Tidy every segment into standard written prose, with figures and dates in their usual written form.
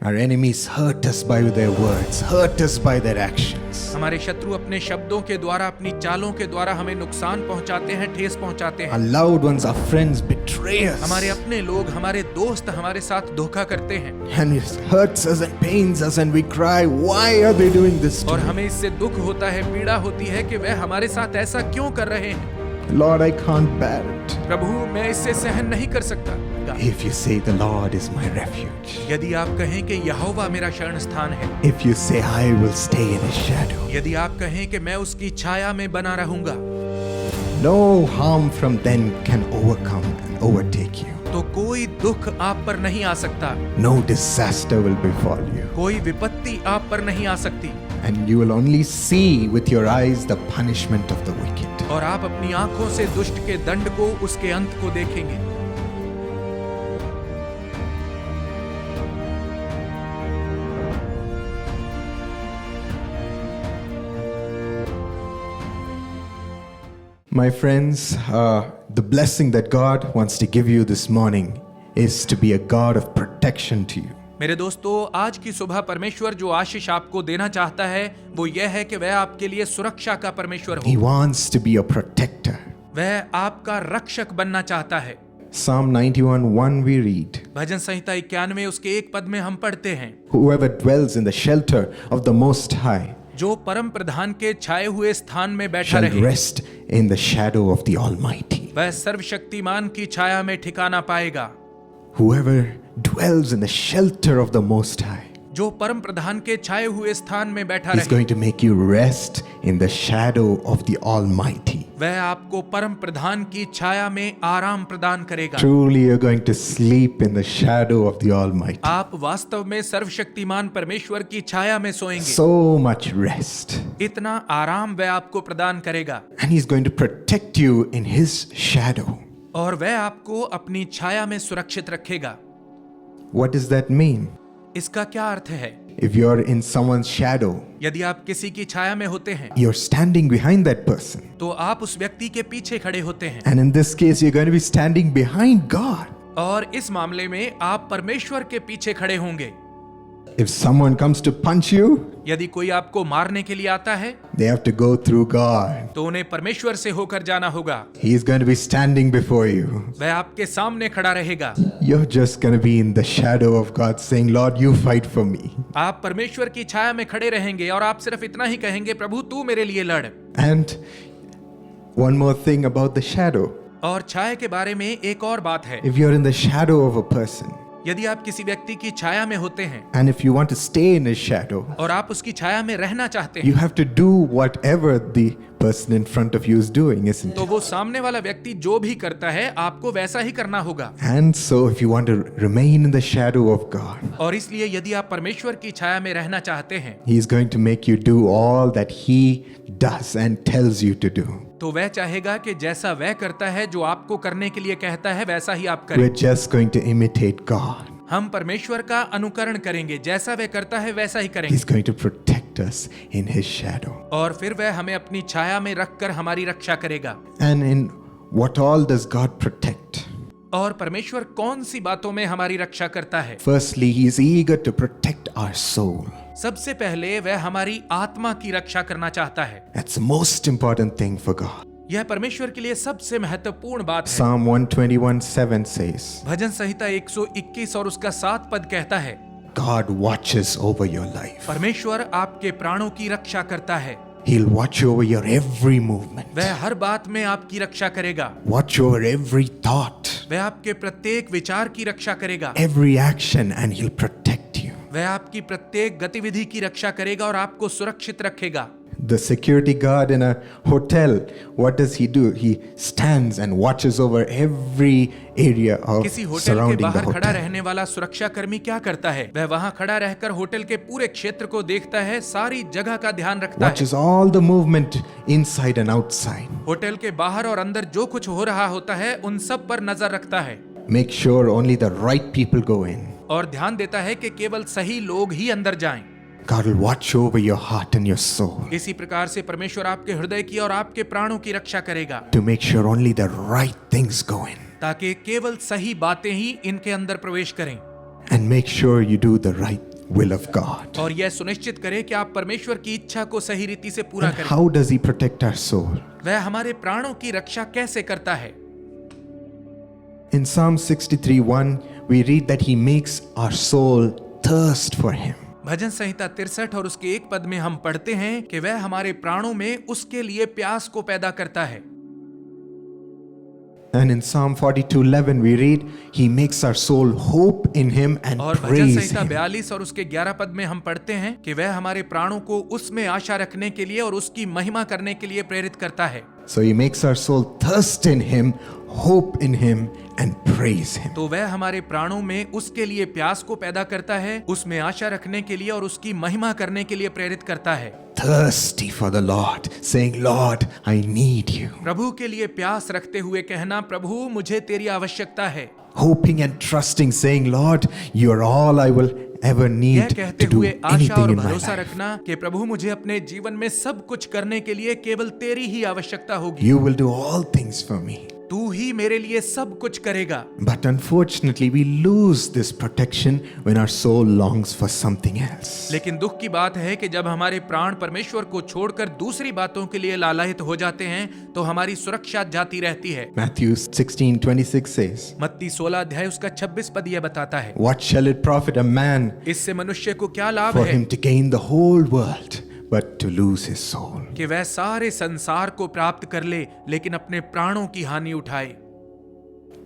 Our enemies hurt us by their words, hurt us by their actions. हमारे शत्रु अपने शब्दों के द्वारा, अपनी चालों के द्वारा हमें नुकसान पहुंचाते हैं, ठेस पहुंचाते Our हैं। loved ones, our friends betray us. हमारे अपने लोग, हमारे दोस्त हमारे साथ धोखा करते हैं And it hurts us and pains us and we cry, why are they doing this to और me? हमें इससे दुख होता है, पीड़ा होती है कि वह हमारे साथ ऐसा क्यों कर रहे हैं। Lord, I can't bear it. प्रभु, मैं इससे सहन नहीं कर सकता। If you say the Lord is my refuge, यदि आप कहें कि यहोवा मेरा शरण स्थान है, if you say I will stay in his shadow, यदि आप कहें कि मैं उसकी छाया में बना रहूंगा, no harm from then can overcome and overtake you. तो कोई दुख आप पर नहीं आ सकता, No disaster will befall you. कोई विपत्ति आप पर नहीं आ सकती And you will only see with your eyes the punishment of the wicked. और आप अपनी आंखों से दुष्ट के दंड को, उसके अंत को देखेंगे। My friends, the blessing that God wants to give you this morning is to be a God of protection to you. मेरे दोस्तों, आज की सुबह परमेश्वर जो आशीष आपको देना चाहता है वो यह है कि वह आपके लिए सुरक्षा का परमेश्वर He हो। wants to be a protector. वह आपका रक्षक बनना चाहता है। Psalm 91:1 we read, भजन संहिता 91 उसके 1 पद में हम पढ़ते हैं, Whoever dwells in the shelter of the Most High जो परम प्रधान के छाए हुए स्थान में बैठा shall रहे, rest in the shadow of the Almighty. वह सर्वशक्तिमान की छाया में ठिकाना पाएगा। Whoever dwells in the shelter of the Most High जो परम प्रधान के छाए हुए स्थान में बैठा is रहे, going to make you rest in the shadow of the Almighty. वह आपको परम प्रधान की छाया में आराम प्रदान करेगा। Truly, you're going to sleep in the shadow of the Almighty. आप वास्तव में सर्वशक्तिमान परमेश्वर की छाया में सोएंगे। So much rest. इतना आराम वह आपको प्रदान करेगा And He's going to protect you in His shadow. और वह आपको अपनी छाया में सुरक्षित रखेगा। What does that mean? इसका क्या अर्थ है? If you're in someone's shadow, यदि आप किसी की छाया में होते हैं you're standing behind that person. तो आप उस व्यक्ति के पीछे खड़े होते हैं And in this case, you're going to be standing behind God. और इस मामले में आप परमेश्वर के पीछे खड़े होंगे। If someone comes to punch you, यदि कोई आपको मारने के लिए आता है they have to go through God. तो उन्हें परमेश्वर से होकर जाना होगा। He's going to be standing before you. वह आपके सामने खड़ा रहेगा। You're just going to be in the shadow of God saying, Lord, you fight for me. आप परमेश्वर की छाया में खड़े रहेंगे और आप सिर्फ इतना ही कहेंगे, प्रभु तू मेरे लिए लड़। And one more thing about the shadow. और छाया के बारे में एक और बात है, If you're in the shadow of a person, यदि आप किसी व्यक्ति की छाया में होते हैं and if you want to stay in his shadow, और आप उसकी छाया में रहना चाहते you हैं, have to do whatever the person in front of you is doing, isn't तो it? वो सामने वाला व्यक्ति जो भी करता है आपको वैसा ही करना होगा। And so if you want to remain in the shadow of God, और इसलिए यदि आप परमेश्वर की छाया में रहना चाहते हैं He is going to make you do all that He does and tells you to do. तो वह चाहेगा कि जैसा वह करता है, जो आपको करने के लिए कहता है, वैसा ही आप करें। We're just going to imitate God. हम परमेश्वर का अनुकरण करेंगे, जैसा वह करता है वैसा ही करेंगे। He's going to protect us in His shadow. और फिर वह हमें अपनी छाया में रखकर हमारी रक्षा करेगा। And in what all does God protect? और परमेश्वर कौन सी बातों में हमारी रक्षा करता है? Firstly, He is eager to protect our soul. सबसे पहले वह हमारी आत्मा की रक्षा करना चाहता है। That's the most important thing for God. यह परमेश्वर के लिए सबसे महत्वपूर्ण बात है। Psalm 121:7 says, भजन संहिता 121 और उसका 7 पद कहता है, God watches over your life. परमेश्वर आपके प्राणों की रक्षा करता है। He'll watch over your every movement. वह हर बात में आपकी रक्षा करेगा। Watch over every thought, वह आपके प्रत्येक विचार की रक्षा करेगा। every action, and He'll protect you. वह आपकी प्रत्येक गतिविधि की रक्षा करेगा और आपको सुरक्षित रखेगा। The security guard in a hotel, what does he do? He stands and watches over every area of किसी होटल के surrounding the बाहर खड़ा hotel. रहने वाला सुरक्षा कर्मी क्या करता है? वह वहां खड़ा रहकर होटल के पूरे क्षेत्र को देखता है, सारी जगह का ध्यान रखता है। Watches all the movement inside and outside. Hotel के बाहर और अंदर जो कुछ हो रहा होता है उन सब पर नजर रखता है Make sure only the right people go in. और ध्यान देता है कि केवल सही लोग ही अंदर जाएं। God will watch over your heart and your soul इसी प्रकार से परमेश्वर आपके हृदय की और आपके प्राणों की रक्षा करेगा to make sure only the right things go in. ताकि केवल सही बातें ही इनके अंदर प्रवेश करें And make sure you do the right will of God. और यह सुनिश्चित करे कि आप परमेश्वर की इच्छा को सही रीति से पूरा And करें। how does he protect our soul? वह हमारे प्राणों की रक्षा कैसे करता है? In Psalm 63:1, we read that he makes our soul thirst for him. भजन संहिता 63 और उसके एक पद में हम पढ़ते हैं कि वह हमारे प्राणों में उसके लिए प्यास को पैदा करता है। And in Psalm 42:11, we read, he makes our soul hope in him and और भजन praise संहिता him. 42 और उसके 11 पद में हम पढ़ते हैं कि वह हमारे प्राणों को उसमें आशा रखने के लिए और उसकी महिमा करने के लिए प्रेरित करता है। So he makes our soul thirst in him, hope in him, and praise him. तो वह हमारे प्राणों में उसके लिए प्यास को पैदा करता है, उसमें आशा रखने के लिए और उसकी महिमा करने के लिए प्रेरित करता है। Thirsty for the Lord, saying, Lord, I need you. प्रभु के लिए प्यास रखते हुए कहना, प्रभु मुझे तेरी आवश्यकता है। Hoping and trusting, saying, Lord, you are all I will ever यह need कहते to do हुए आशा anything और in my भरोसा life. रखना कि प्रभु मुझे अपने जीवन में सब कुछ करने के लिए केवल तेरी ही आवश्यकता होगी। You will do all things for me. तू ही मेरे लिए सब कुछ करेगा। But unfortunately, we lose this protection when our soul longs for something else. लेकिन दुख की बात है कि जब हमारे प्राण परमेश्वर को छोड़कर दूसरी बातों के लिए लालायित हो जाते हैं तो हमारी सुरक्षा जाती रहती है। Matthew 16:26 says, मत्ती 16 अध्याय उसका 26 पद यह बताता है, What shall it profit a man इससे मनुष्य को क्या लाभ for है him to gain the whole world, but to lose his soul? कि वह सारे संसार को प्राप्त कर ले लेकिन अपने प्राणों की हानि उठाए।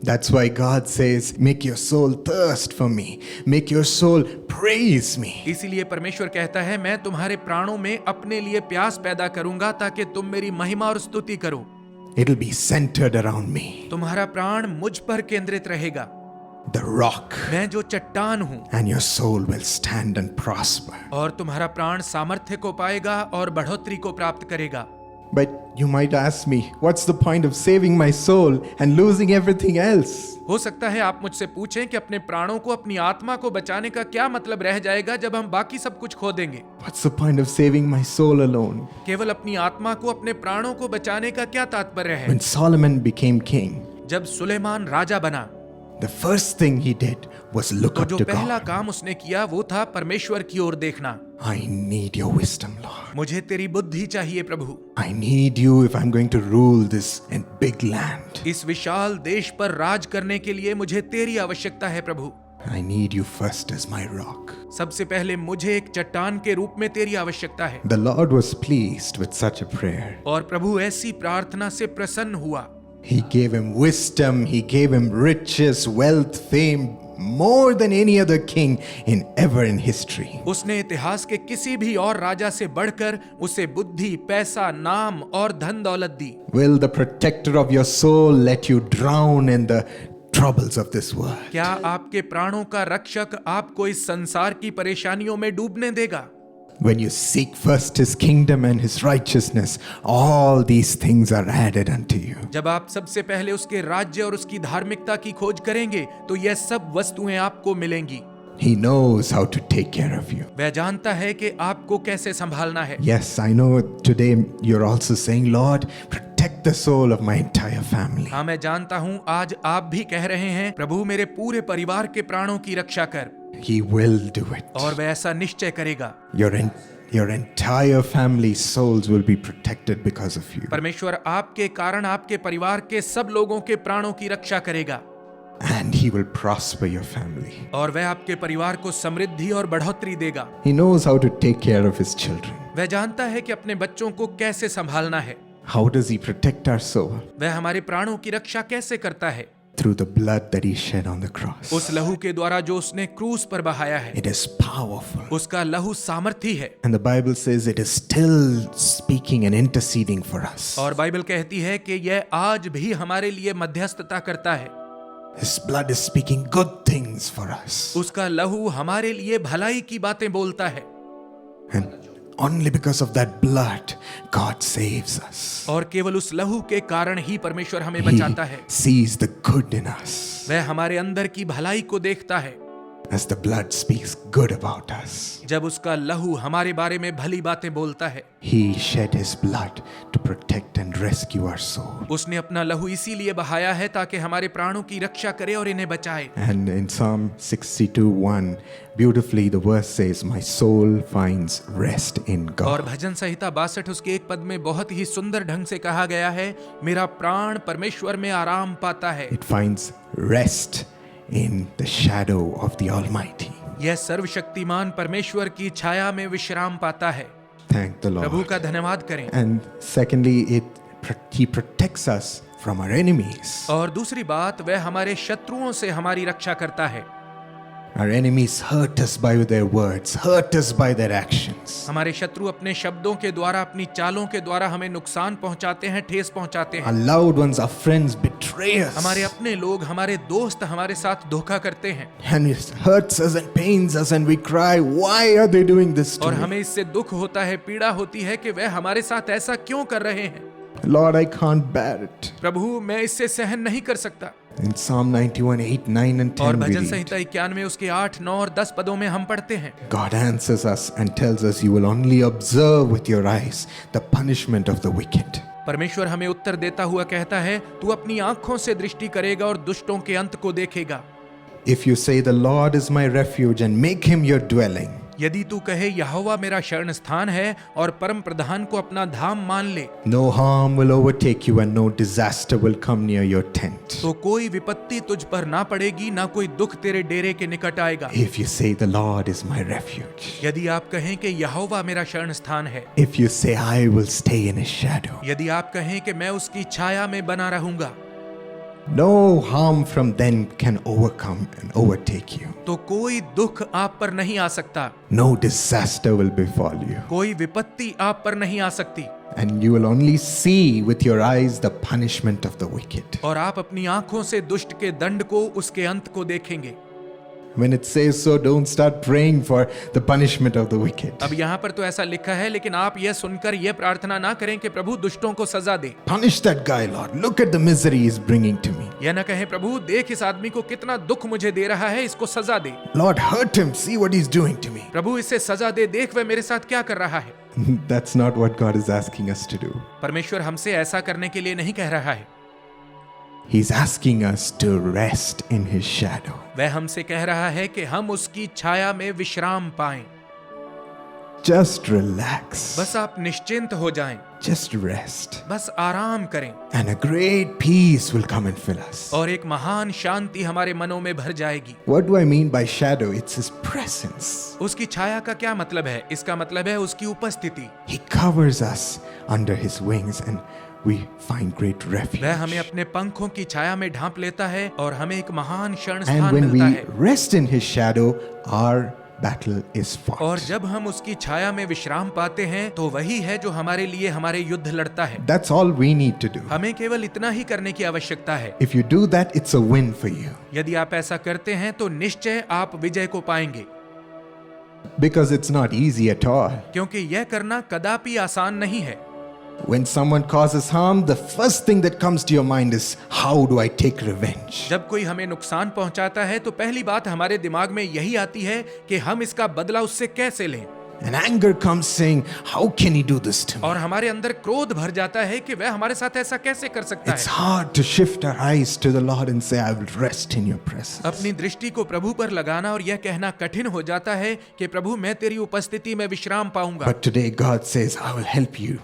That's why God says, make your soul thirst for me. Make your soul praise me. इसीलिए परमेश्वर कहता है, मैं तुम्हारे प्राणों में अपने लिए प्यास पैदा करूंगा ताकि तुम मेरी महिमा और स्तुति करो। It'll be centered around me. तुम्हारा प्राण मुझ पर केंद्रित रहेगा, The rock. मैं जो चट्टान हूँ, And your soul will stand and prosper. और तुम्हारा प्राण सामर्थ्य को पाएगा और बढ़ोतरी को प्राप्त करेगा। But you might ask me, what's the point of saving my soul and losing everything else? हो सकता है आप मुझसे पूछें कि अपने प्राणों को, अपनी आत्मा को बचाने का क्या मतलब रह जाएगा जब हम बाकी सब कुछ खो देंगे। What's the point of saving my soul alone? केवल अपनी आत्मा को, अपने प्राणों को बचाने का क्या तात्पर्य है? When Solomon became king, जब सुलेमान राजा बना the first thing he did was look तो up जो to पहला God. काम उसने किया वो था परमेश्वर की ओर देखना। I need your wisdom, Lord. मुझे तेरी बुद्धि चाहिए प्रभु, I need you if I'm going to rule this big land. इस विशाल देश पर राज करने के लिए मुझे तेरी आवश्यकता है प्रभु। I need you first as my rock. सबसे पहले मुझे एक चट्टान के रूप में तेरी आवश्यकता है। The Lord was pleased with such a prayer. और प्रभु ऐसी प्रार्थना से प्रसन्न हुआ। He gave him wisdom, he gave him riches, wealth, fame, more than any other king ever in history. उसने इतिहास के किसी भी और राजा से बढ़कर उसे बुद्धि, पैसा, नाम और धन दौलत दी। Will the protector of your soul let you drown in the troubles of this world? क्या आपके प्राणों का रक्षक आपको इस संसार की परेशानियों में डूबने देगा? When you seek first his kingdom and his righteousness, all these things are added unto you. जब आप सबसे पहले उसके राज्य और उसकी धार्मिकता की खोज करेंगे तो यह सब वस्तुएं आपको मिलेंगी। He knows how to take care of you. वह जानता है कि आपको कैसे संभालना है। Yes, I know today you're also saying, Lord, protect the soul of my entire family. हाँ, मैं जानता हूँ आज आप भी कह रहे हैं, प्रभु मेरे पूरे परिवार के प्राणों की रक्षा कर। He will do it. और वह ऐसा निश्चय करेगा। Your entire family's souls will be protected because of you. परमेश्वर आपके कारण आपके परिवार के सब लोगों के प्राणों की रक्षा करेगा। And he will prosper your family. और वह आपके परिवार को समृद्धि और बढ़ोतरी देगा। He knows how to take care of his children. वह जानता है कि अपने बच्चों को कैसे संभालना है। How does he protect our soul? वह हमारे प्राणों की रक्षा कैसे करता है? Through the blood that he shed on the cross. उस लहू के द्वारा जो उसने क्रूस पर बहाया है। It is powerful. उसका लहू सामर्थी है। And the Bible says it is still speaking and interceding for us. और बाइबल कहती है कि यह आज भी हमारे लिए मध्यस्थता करता है। His blood is speaking good things for us. उसका लहू हमारे लिए भलाई की बातें बोलता है। And only because of that blood, God saves us. और केवल उस लहू के कारण ही परमेश्वर हमें He बचाता है। sees the good in us. वह हमारे अंदर की भलाई को देखता है। as the blood speaks good about us. जब उसका लहू हमारे बारे में भली बातें बोलता है। He shed his blood to protect and rescue our soul. उसने अपना लहू इसीलिए बहाया है ताकि हमारे प्राणों की रक्षा करे और इन्हें बचाए। And in Psalm 62:1, beautifully the verse says, "My soul finds rest in और God." भजन संहिता 62 उसके एक पद में बहुत ही सुंदर ढंग से कहा गया है, मेरा प्राण परमेश्वर में आराम पाता है। It finds rest in the shadow of the Almighty. यह सर्वशक्तिमान परमेश्वर की छाया में विश्राम पाता है। Thank the Prabhu Lord. का धन्यवाद करें। And secondly, He protects us from our enemies. और दूसरी बात, वह हमारे शत्रुओं से हमारी रक्षा करता है। Our enemies hurt us by their words, hurt us by their actions. हमारे शत्रु अपने शब्दों के द्वारा, अपनी चालों के द्वारा हमें नुकसान पहुंचाते हैं, ठेस पहुंचाते Our हैं। loved ones, our friends betray us. हमारे अपने लोग, हमारे दोस्त हमारे साथ धोखा करते हैं And it hurts us and pains us and we cry, why are they doing this to और me? हमें इससे दुख होता है, पीड़ा होती है कि वह हमारे साथ ऐसा क्यों कर रहे हैं। Lord, I can't bear it. प्रभु, मैं इससे सहन नहीं कर सकता। In Psalm 91:8, 9 and और 10 we भजन read, संहिता 91 उसके 8, 9 और 10 पदों में हम पढ़ते हैं, God answers us and tells us, you will only observe with your eyes the punishment of the wicked. परमेश्वर हमें उत्तर देता हुआ कहता है, तू अपनी आंखों से दृष्टि करेगा और दुष्टों के अंत को देखेगा। If you say, the Lord is my refuge, and make him your dwelling, यदि तू कहे यहोवा मेरा शरण स्थान है और परम प्रधान को अपना धाम मान ले, no harm will overtake you and no disaster will come near your tent. तो कोई विपत्ति तुझ पर ना पड़ेगी, ना कोई दुख तेरे डेरे के निकट आएगा। If you say, the Lord is my refuge, यदि आप कहें कि यहोवा मेरा शरण स्थान है, if you say, I will stay in his shadow, यदि आप कहें कि मैं उसकी छाया में बना रहूंगा, no harm from them can overcome and overtake you. तो कोई दुख आप पर नहीं आ सकता, No disaster will befall you. कोई विपत्ति आप पर नहीं आ सकती, And you will only see with your eyes the punishment of the wicked. और आप अपनी आंखों से दुष्ट के दंड को, उसके अंत को देखेंगे। When it says so, don't start praying for the punishment of the wicked. अब यहाँ पर तो ऐसा लिखा है, लेकिन आप यह सुनकर यह प्रार्थना ना करें कि प्रभु दुष्टों को सजा दे। Punish that guy, Lord. Look at the misery he's bringing to me. यह न कहें, प्रभु देख इस आदमी को कितना दुख मुझे दे रहा है, इसको सजा दे। Lord, hurt him. See what he's doing to me. प्रभु इसे सजा दे, देख वह मेरे साथ क्या कर रहा है। That's not what God is asking us to do. परमेश्वर हमसे ऐसा करने के लिए नहीं कह रहा है। He's asking us to rest in his shadow. वह हमसे कह रहा है कि हम उसकी छाया में विश्राम पाएं। Just relax. बस आप निश्चिंत हो जाएं, Just rest. बस आराम करें, And a great peace will come and fill us. और एक महान शांति हमारे मनों में भर जाएगी। What do I mean by shadow? It's his presence. उसकी छाया का क्या मतलब है? इसका मतलब है उसकी उपस्थिति। He covers us under his wings and we find great refuge. वह हमें अपने पंखों की छाया में ढांप लेता है और हमें एक महान शरण And स्थान when we मिलता है। rest in his shadow, our battle is और fought. जब हम उसकी छाया में विश्राम पाते हैं, तो वही है जो हमारे लिए हमारे युद्ध लड़ता है। That's all we need to do. हमें केवल इतना ही करने की आवश्यकता है। If you do that, it's a win for you. यदि आप ऐसा करते हैं तो निश्चय आप विजय को पाएंगे, Because it's not easy at all. क्योंकि यह करना कदापि आसान नहीं है। When someone causes harm, the first thing that comes to your mind is, how do I take revenge? जब कोई हमें नुकसान पहुंचाता है तो पहली बात हमारे दिमाग में यही आती है कि हम इसका बदला उससे कैसे लें। And anger comes saying, how can he do this to me? और हमारे अंदर क्रोध भर जाता है कि वह हमारे साथ ऐसा कैसे कर सकता It's है। hard to shift our eyes to the Lord and say, I will rest in your presence. अपनी दृष्टि को प्रभु पर लगाना और यह कहना कठिन हो जाता है कि प्रभु मैं तेरी उपस्थिति में विश्राम पाऊंगा। But today God says, I will help you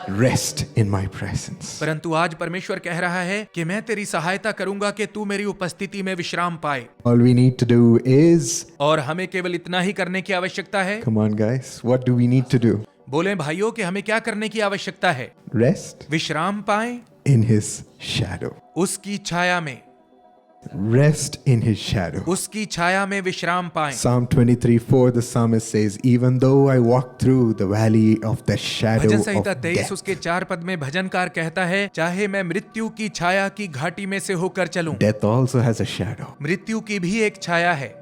rest in my presence. परंतु आज परमेश्वर कह रहा है कि मैं तेरी सहायता करूंगा कि तू मेरी उपस्थिति में विश्राम पाए। All we need to do is, और हमें केवल इतना ही करने की आवश्यकता है। come on guys, what do we need to do? बोले भाइयों कि हमें क्या करने की आवश्यकता है? Rest विश्राम पाएं in his shadow. उसकी छाया में, Rest in his shadow. उसकी छाया में विश्राम पाएं। Psalm 23:4, the psalmist says, even though I walk through the valley of the shadow bhajan of Samhita 23 death. उसके 4 पद में भजनकार कहता है, चाहे मैं मृत्यु की छाया की घाटी में से होकर चलूं। Death also has a shadow. मृत्यु की भी एक छाया है।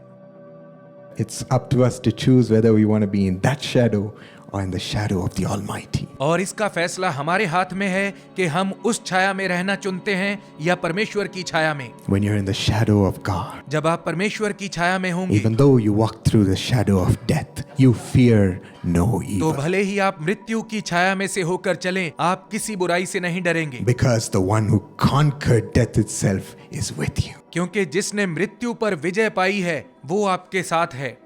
It's up to us to choose whether we want to be in that shadow or in the shadow of the Almighty. और इसका फैसला हमारे हाथ में है कि हम उस छाया में रहना चुनते हैं या परमेश्वर की छाया में। When you're in the shadow of God, जब आप परमेश्वर की छाया में होंगे, even though you walk through the shadow of death, you fear no तो evil. भले ही आप मृत्यु की छाया में से होकर चलें, आप किसी बुराई से नहीं डरेंगे, Because the one who conquered death itself is with you. क्योंकि जिसने मृत्यु पर विजय पाई है वो आपके साथ है।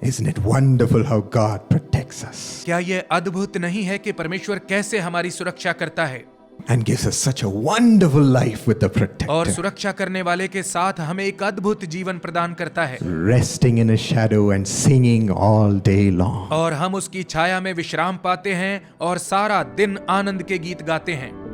Isn't it wonderful how God protects us क्या ये अद्भुत नहीं है कि परमेश्वर कैसे हमारी सुरक्षा करता है and gives us such a wonderful life with the और protector? सुरक्षा करने वाले के साथ हमें एक अद्भुत जीवन प्रदान करता है Resting in his shadow and singing all day long. और हम उसकी छाया में विश्राम पाते हैं और सारा दिन आनंद के गीत गाते हैं।